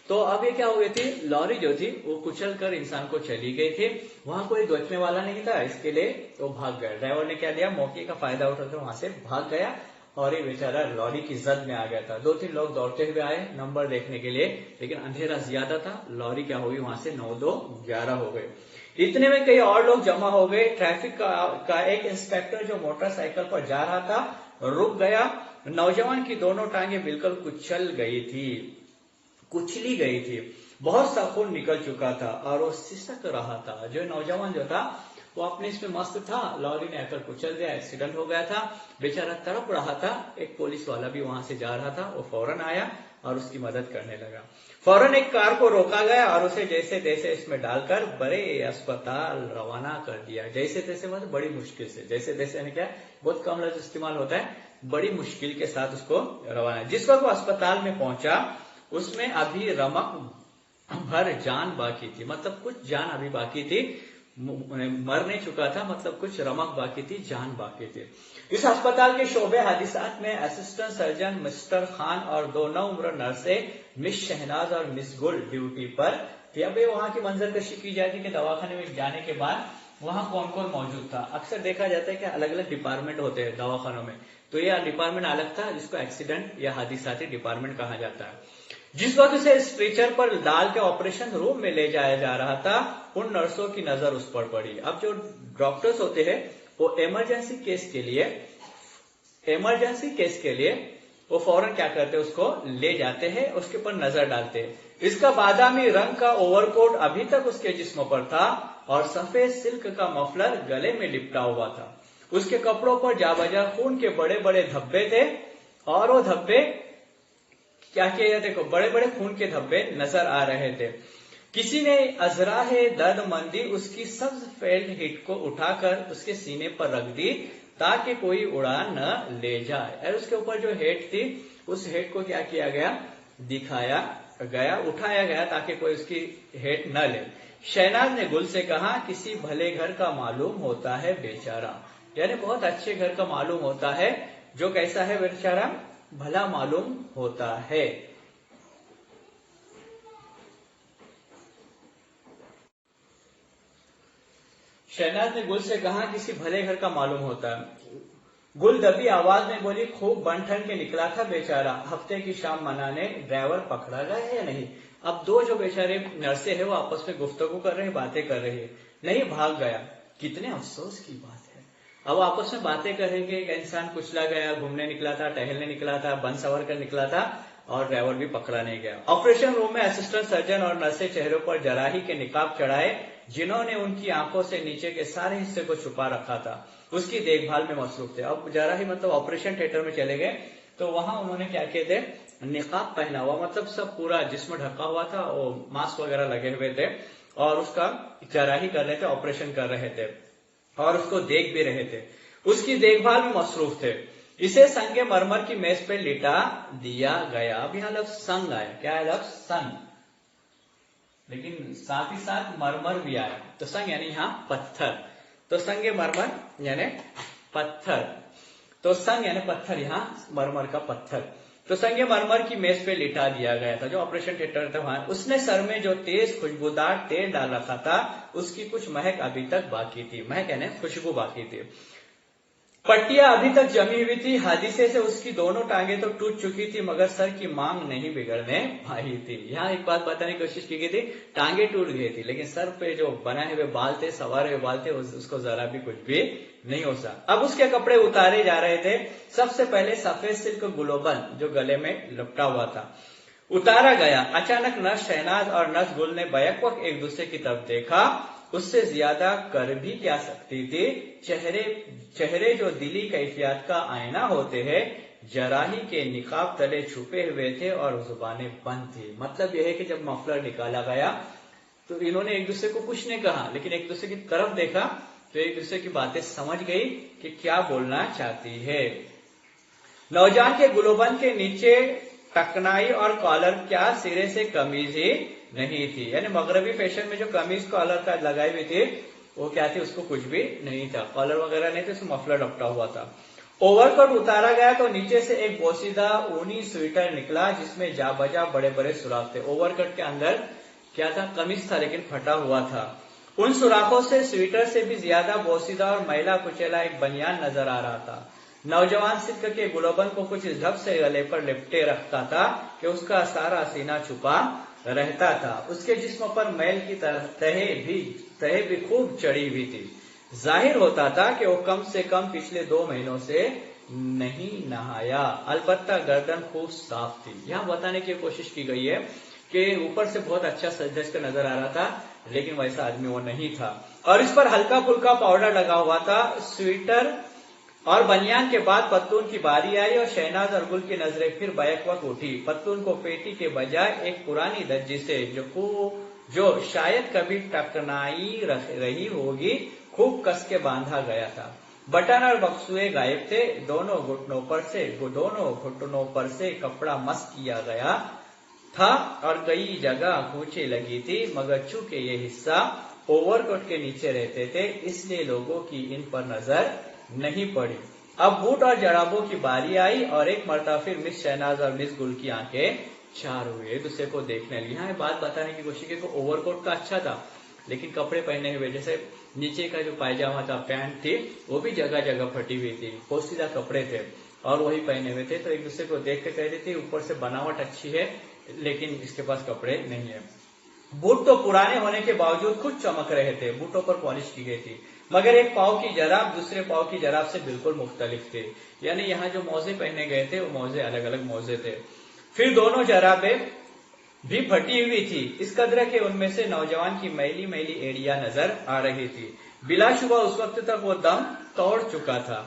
तो अब ये क्या हो गई थी, लॉरी जो थी वो कुचल कर इंसान को चली गई थी। वहां कोई बचने वाला नहीं था, इसके लिए वो भाग गया। ड्राइवर ने क्या दिया, मौके का फायदा उठाकर वहां से भाग गया और ये बेचारा लॉरी की जद में आ गया था। 2-3 लोग दौड़ते हुए आए नंबर देखने के लिए, लेकिन अंधेरा ज्यादा था। लॉरी क्या होगी, वहां से 9-2-11 हो गए। इतने में कई और लोग जमा हो गए। ट्रैफिक का एक इंस्पेक्टर जो मोटरसाइकिल पर जा रहा था रुक गया। नौजवान की दोनों टांगे बिल्कुल कुचली गई थी। बहुत सा खून निकल चुका था और वो सिसक रहा था। जो नौजवान जो था वो अपने इसमें मस्त था, लॉरी ने आकर कुचल दिया, एक्सीडेंट हो गया था, बेचारा तड़प रहा था। एक पुलिस वाला भी वहां से जा रहा था, वो फौरन आया और उसकी मदद करने लगा। फौरन एक कार को रोका गया और उसे जैसे तैसे इसमें डालकर बड़े अस्पताल रवाना कर दिया। जैसे तैसे मतलब बड़ी मुश्किल से, जैसे तैसे यानी क्या, बहुत कम लफ्ज इस्तेमाल होता है, बड़ी मुश्किल के साथ उसको रवाना। जिस वक्त वो अस्पताल में पहुंचा उसमें अभी रमक भर जान बाकी थी, मतलब कुछ जान अभी बाकी थी, मर नहीं चुका था, मतलब कुछ रमक बाकी थी, जान बाकी थी। इस अस्पताल के शोबे हादिसात में असिस्टेंट सर्जन मिस्टर खान और 2 नौउम्र नर्सें मिस शहनाज और मिस गुल ड्यूटी पर थी। अब वहां की मंजरकशी की जाती कि दवाखाने में जाने के बाद वहां कौन कौन मौजूद था। अक्सर देखा जाता है कि अलग अलग डिपार्टमेंट होते हैं दवाखानों में, तो यह डिपार्टमेंट अलग था जिसको एक्सीडेंट या हादिसाती डिपार्टमेंट कहा जाता है। जिस वक्त उसे स्ट्रेचर पर डाल के ऑपरेशन रूम में ले जाया जा रहा था उन नर्सों की नजर उस पर पड़ी। अब जो डॉक्टर्स होते हैं वो इमरजेंसी केस के लिए वो फौरन क्या करते हैं, उसको ले जाते हैं, उसके ऊपर नजर डालते हैं। इसका बादामी रंग का ओवरकोट अभी तक उसके जिस्म पर था और सफेद सिल्क का मफलर गले में लिपटा हुआ था। उसके कपड़ों पर जाबजा खून के बड़े बड़े धब्बे थे और वो धब्बे क्या किए, देखो बड़े बड़े खून के धब्बे नजर आ रहे थे। किसी ने अजराहे दर्दमंदी उसकी सब्ज फेल्ट हिट को उठाकर उसके सीने पर रख दी ताकि कोई उड़ा न ले जाए। और उसके ऊपर जो हेड थी, उस हेड को क्या किया गया, दिखाया गया, उठाया गया ताकि कोई उसकी हेड न ले। शहनाज ने गुल से कहा, किसी भले घर का मालूम होता है बेचारा, यानी बहुत अच्छे घर का मालूम होता है, जो कैसा है बेचारा, भला मालूम होता है। शहनाज ने गुल से कहा, किसी भले घर का मालूम होता है। गुल दबी आवाज में बोली, खूब बन ठन के निकला था बेचारा, हफ्ते की शाम मनाने ड्राइवर पकड़ा गया है या नहीं। अब दो जो बेचारे नर्से हैं वो आपस में गुफ्तगू कर रहे हैं, बातें कर रही है। नहीं, भाग गया। कितने अफसोस की बात है। अब आपस में बातें करेंगे, एक इंसान कुचला गया, घूमने निकला था, टहलने निकला था, बन सवर कर निकला था और ड्राइवर भी पकड़ा नहीं गया। ऑपरेशन रूम में असिस्टेंट सर्जन और नर्से चेहरों पर जराही के निकाब चढ़ाए जिन्होंने उनकी आंखों से नीचे के सारे हिस्से को छुपा रखा था, उसकी देखभाल में मसरूफ थे। अब जराही मतलब ऑपरेशन थिएटर में चले गए तो वहां उन्होंने क्या किए थे, निकाब पहना हुआ, मतलब सब पूरा जिस्म ढका हुआ था, और मास्क वगैरह लगे हुए थे और उसका जराही कर रहे थे, ऑपरेशन कर रहे थे और उसको देख भी रहे थे, उसकी देखभाल में मसरूफ थे। इसे संगे मरमर की मेज पे लिटा दिया गया। अब यहाँ लफ्ज संग आया, क्या है लफ्ज, संग, लेकिन साथ ही साथ मरमर भी आया। तो संग यानी यहाँ पत्थर, तो संगे मरमर यानी पत्थर, तो संग यानी पत्थर, यहाँ मरमर का पत्थर। तो संगे मरमर की मेज पे लिटा दिया गया था, जो ऑपरेशन थिएटर था वहां। उसने सर में जो तेज खुशबूदार तेल डाल रखा था, उसकी कुछ महक अभी तक बाकी थी, महक यानी खुशबू बाकी थी। पट्टियां अभी तक जमी हुई थी। हादसे से उसकी दोनों टांगे तो टूट चुकी थी, मगर सर की मांग नहीं बिगड़ने पाई थी। यहाँ एक बात बताने की कोशिश की गई थी, टांगे टूट गई थी लेकिन सर पे जो बनाए हुए बाल थे, सवारे हुए बाल थे, उसको जरा भी कुछ भी नहीं हो सका। अब उसके कपड़े उतारे जा रहे थे। सबसे पहले सफेद सिल्क गुलोबन जो गले में लपटा हुआ था उतारा गया। अचानक नर्स शहनाज और नर्स गुल ने बैक एक दूसरे की तरफ देखा। उससे ज्यादा कर भी क्या सकती थी। चेहरे जो दिली कैफियत का आईना होते हैं, जराही के निकाब तले छुपे हुए थे और जुबानें बंद थी। मतलब यह है कि जब मफलर निकाला गया तो इन्होंने एक दूसरे को कुछ नहीं कहा, लेकिन एक दूसरे की तरफ देखा तो एक दूसरे की बातें समझ गई कि क्या बोलना चाहती है। नौजवान के गुलोबन के नीचे टकनाई और कॉलर क्या सिरे से कमीज ही नहीं थी, यानी मगरबी फैशन में जो कमीज कॉलर का लगाई हुई थी वो क्या थी, उसको कुछ भी नहीं था, कॉलर वगैरह नहीं थे, उसमें मफलर लपटा हुआ था। ओवरकोट उतारा गया तो नीचे से एक बोसीदा ऊनी स्वेटर निकला जिसमें जा बजा बड़े बड़े सुराख थे। ओवरकोट के अंदर क्या था, कमीज था लेकिन फटा हुआ था। उन सुराखों से स्वेटर से भी ज्यादा बोसीदा और मैला कुचेला एक बनियान नजर आ रहा था। नौजवान सिल्क के गुलोबन को कुछ इस ढंग से गले पर लिपटे रखता था कि उसका सारा सीना छुपा रहता था। उसके जिस्म पर मैल की तह भी खूब चढ़ी हुई थी। जाहिर होता था कि वो कम से कम पिछले 2 महीनों से नहीं नहाया। अलबत्ता गर्दन खूब साफ थी। यहाँ बताने की कोशिश की गई है कि ऊपर से बहुत अच्छा सज कर नजर आ रहा था लेकिन वैसा आदमी वो नहीं था, और इस पर हल्का फुल्का पाउडर लगा हुआ था। स्वेटर और बनियान के बाद पत्तून की बारी आई और शहनाज और गुल की नजरें फिर बैक वक्त उठी। पत्तून को पेटी के बजाय एक पुरानी दज्जी से जो शायद कभी टकनाई रही होगी खूब कस के बांधा गया था। बटन और बक्सुए गायब थे। दोनों घुटनों पर से कपड़ा मस किया गया था और कई जगह खूंचे लगी थी, मगर चूंकि ये हिस्सा ओवरकोट के नीचे रहते थे इसलिए लोगों की इन पर नजर नहीं पड़ी। अब बूट और जराबों की बारी आई और एक मरतबा फिर मिस शहनाज और मिस गुल की आंखें चार हुई, एक दूसरे को देखने लगी। यहाँ बात बताने की कोशिश की कि ओवरकोट का अच्छा था लेकिन कपड़े पहने हुए, जैसे नीचे का जो पायजामा था, पैंट थी, वो भी जगह जगह फटी हुई थी, पोसीदा कपड़े थे और वही पहने हुए थे। तो एक दूसरे को देख के कह रही थी ऊपर से बनावट अच्छी है लेकिन इसके पास कपड़े नहीं है। बूट तो पुराने होने के बावजूद खुद चमक रहे थे, बूटों पर पॉलिश की गई थी मगर एक पाव की जराब दूसरे पाव की जराब से बिल्कुल मुख्तलिफ थे, यानी यहाँ जो मोजे पहने गए थे वो मोजे अलग अलग मोजे थे। फिर दोनों जराबें भी फटी हुई थी, इस कदर के उनमें से नौजवान की मैली मैली एड़ियां नजर आ रही थी। बिलाशुबा उस वक्त तक वो दम तोड़ चुका था।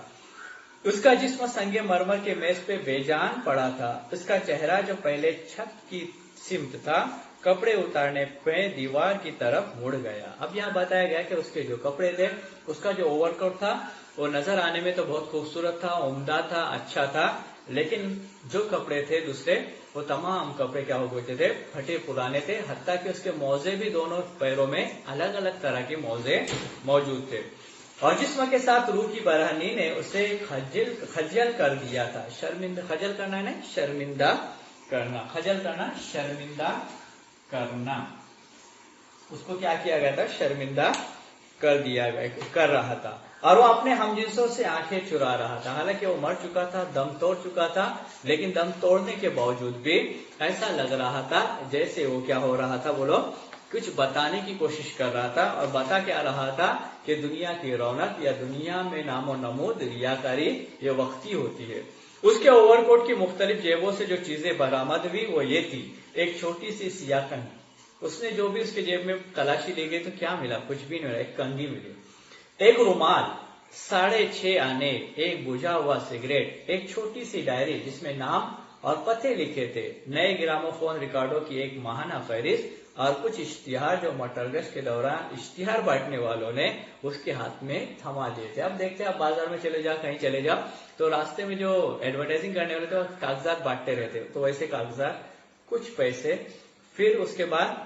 उसका जिस्म संगे मरमर के मेज पे बेजान पड़ा था। उसका चेहरा जो पहले छत की सिमत था, कपड़े उतारने पे दीवार की तरफ मुड़ गया। अब यहाँ बताया गया कि उसके जो कपड़े थे, उसका जो ओवरकोट था वो नजर आने में तो बहुत खूबसूरत था, उम्दा था, अच्छा था, लेकिन जो कपड़े थे दूसरे वो तमाम कपड़े क्या हो गए थे, फटे पुराने थे। हत्ता कि उसके मोजे भी दोनों पैरों में अलग अलग तरह के मोजे मौजूद थे। और जिस्म के साथ रूह की बरहनी ने उसे खजल कर दिया था। शर्मिंदा, खजल करना है ना, शर्मिंदा करना, खजल करना, शर्मिंदा करना, उसको क्या किया गया था, शर्मिंदा कर दिया गया, कर रहा था। और वो अपने हमजिंसों से आंखें चुरा रहा था। हालांकि वो मर चुका था, दम तोड़ चुका था, लेकिन दम तोड़ने के बावजूद भी ऐसा लग रहा था जैसे वो क्या हो रहा था, बोलो, कुछ बताने की कोशिश कर रहा था। और बता क्या रहा था कि दुनिया की रौनक या दुनिया में नामो नमूद रियाकारी ये वक्ती होती है। उसके ओवरकोट की मुख्तलिफ जेबों से जो चीजें बरामद हुई वो ये थी, एक छोटी सी सियाकन। उसने जो भी उसके जेब में तलाशी ली गई तो क्या मिला, कुछ भी नहीं मिला, एक कंघी मिली, एक रुमाल, 6.5 आने, एक बुझा हुआ सिगरेट, एक छोटी सी डायरी जिसमें नाम और पते लिखे थे, नए ग्रामोफोन रिकॉर्डों की एक माहाना फहरिस्त और कुछ इश्तिहार जो मटरगश के दौरान इश्तिहार बांटने वालों ने उसके हाथ में थमा दिए थे। अब देखते हैं, आप बाजार में चले जाओ, कहीं चले जाओ तो रास्ते में जो एडवर्टाइजिंग करने वाले थे वो कागजात बांटते रहते, तो वैसे कागजात, कुछ पैसे, फिर उसके बाद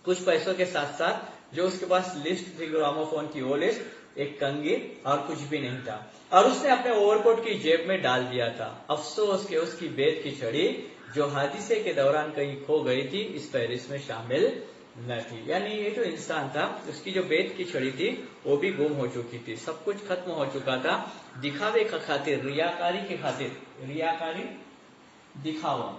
कुछ पैसों के साथ साथ जो उसके पास लिस्ट थी ग्रामोफोन की, वो लिस्ट, एक कंघी और कुछ भी नहीं था। और उसने अपने ओवरकोट की जेब में डाल दिया था। अफसोस कि उसकी बेत की छड़ी जो हादिसे के दौरान कहीं खो गई थी इस फहरिस्त में शामिल न थी। यानी ये जो इंसान था उसकी जो बेत की छड़ी थी वो भी गुम हो चुकी थी, सब कुछ खत्म हो चुका था। दिखावे की खातिर, रियाकारी की खातिर, रियाकारी, दिखावा,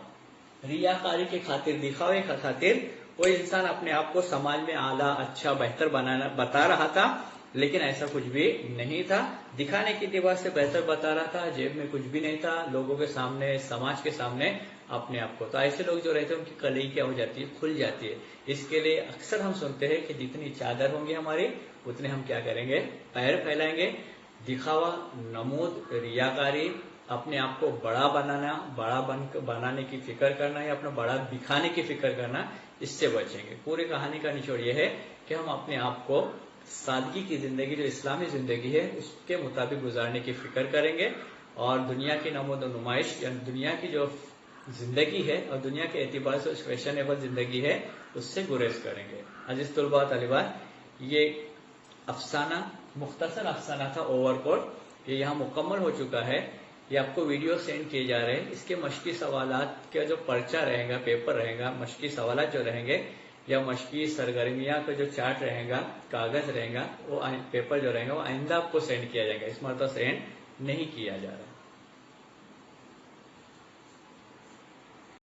रियाकारी के खातिर, दिखावे का खातिर वो इंसान अपने आप को समाज में आला, अच्छा, बेहतर बनाना बता रहा था, लेकिन ऐसा कुछ भी नहीं था। दिखाने की दीवार से बेहतर बता रहा था, जेब में कुछ भी नहीं था, लोगों के सामने, समाज के सामने अपने आप को। तो ऐसे लोग जो रहते हैं उनकी कलई क्या हो जाती है, खुल जाती है। इसके लिए अक्सर हम सुनते हैं कि जितनी चादर होंगी हमारी उतने हम क्या करेंगे, पैर फैलाएंगे। दिखावा, नमूद, रियाकारी, अपने आप को बड़ा बनाना, बनाने की फिक्र करना या अपना बड़ा दिखाने की फिक्र करना, इससे बचेंगे। पूरी कहानी का निचोड़ यह है कि हम अपने आप को सादगी की जिंदगी, जो इस्लामी जिंदगी है, उसके मुताबिक गुजारने की फिक्र करेंगे और दुनिया की नमूद नुमाइश या दुनिया की जो जिंदगी है और दुनिया के एतबार से फैशनेबल जिंदगी है उससे गुरेज करेंगे। अजीज तुलबा तालिबात, ये अफसाना, मुख्तसर अफसाना था ओवरकोट, ये यहाँ मुकम्मल हो चुका है। ये आपको वीडियो सेंड किए जा रहे हैं। इसके मशकी सवालात का जो पर्चा रहेगा, पेपर रहेगा, मशकी सवालात जो रहेंगे या मशकी सरगर्मियां का जो चार्ट रहेगा, कागज रहेगा, वो पेपर जो रहेगा वो आइंदा आपको सेंड किया जाएगा, इस मरतबा सेंड नहीं किया जा रहा है।